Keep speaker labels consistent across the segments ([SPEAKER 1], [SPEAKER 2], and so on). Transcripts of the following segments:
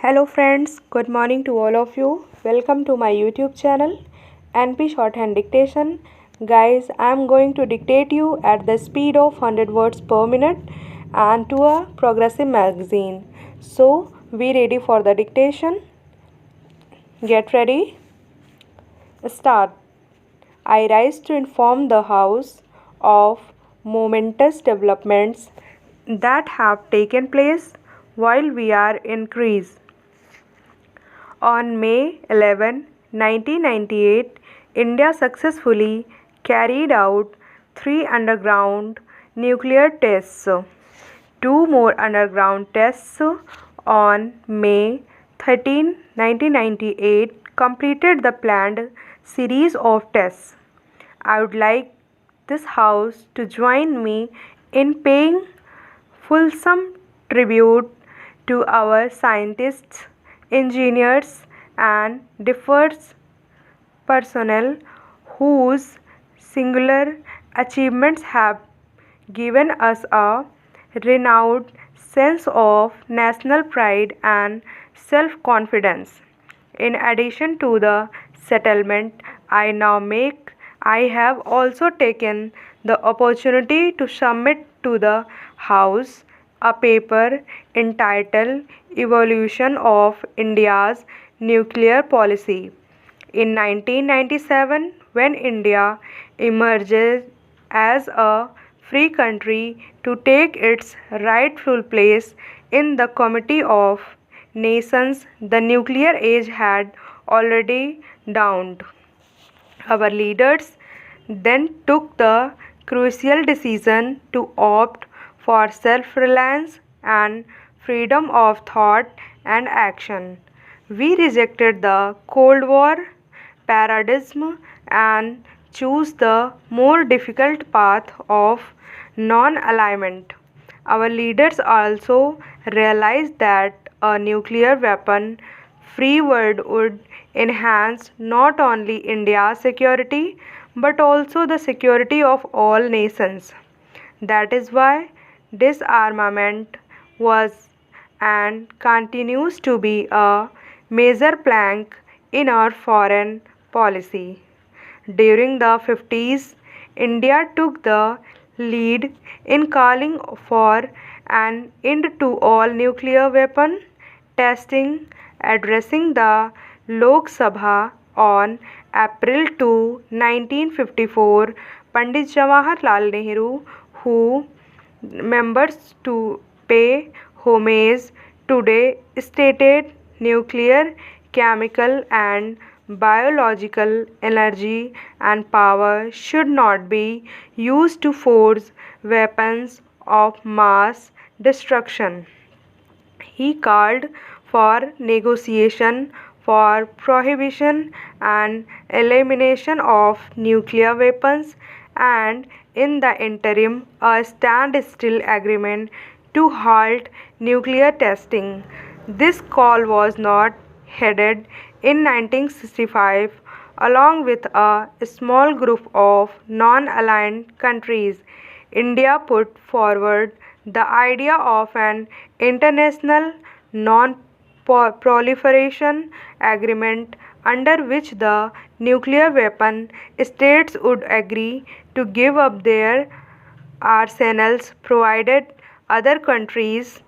[SPEAKER 1] Hello friends, good morning to all of you. Welcome to my YouTube channel NP Shorthand Dictation. Guys, I am going to dictate you at the speed of 100 words per minute and to a progressive magazine. So, be ready for the dictation. Get ready. Start. I rise to inform the House of momentous developments that have taken place while we are in Greece. On May 11, 1998, India successfully carried out 3 underground nuclear tests. 2 more underground tests on May 13, 1998 completed the planned series of tests. I would like this House to join me in paying fulsome tribute to our scientists, engineers, and diverse personnel whose singular achievements have given us a renewed sense of national pride and self-confidence. In addition to the settlement I now make, I have also taken the opportunity to submit to the House a paper entitled Evolution of India's Nuclear Policy. In 1997, when India emerged as a free country to take its rightful place in the Committee of Nations, the nuclear age had already dawned. Our leaders then took the crucial decision to opt for self-reliance and freedom of thought and action. We rejected the Cold War paradigm and chose the more difficult path of non-alignment. Our leaders also realized that a nuclear weapon free world would enhance not only India's security but also the security of all nations. That is why disarmament was and continues to be a major plank in our foreign policy. During the 50s, India took the lead in calling for an end to all nuclear weapon testing, addressing the Lok Sabha on April 2, 1954. Pandit Jawaharlal Nehru, who members to pay homage today, stated nuclear, chemical, and biological energy and power should not be used to forge weapons of mass destruction. He called for negotiation for prohibition and elimination of nuclear weapons and in the interim a standstill agreement to halt nuclear testing. This call was not heeded in 1965 along with a small group of non-aligned countries. India put forward the idea of an international non-proliferation agreement under which the nuclear weapon states would agree to give up their arsenals provided other countries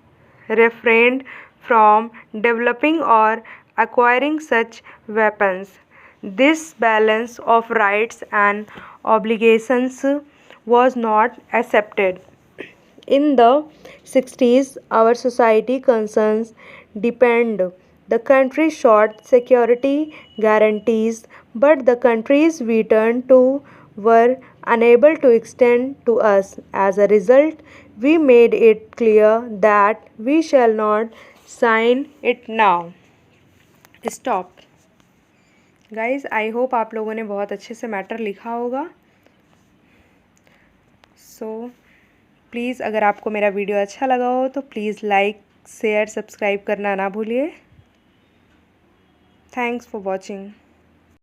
[SPEAKER 1] refrained from developing or acquiring such weapons. This balance of rights and obligations was not accepted. In the 60s, our society concerns depend. The country sought security guarantees, but the countries we turned to were unable to extend to us. As a result, we made it clear that we shall not sign it now. Stop. Guys I hope आप लोगों ने बहुत अच्छे से matter लिखा होगा. So please अगर आपको मेरा वीडियो अच्छा लगा हो तो प्लीज़ लाइक शेयर सब्सक्राइब करना ना भूलिए. Thanks for watching.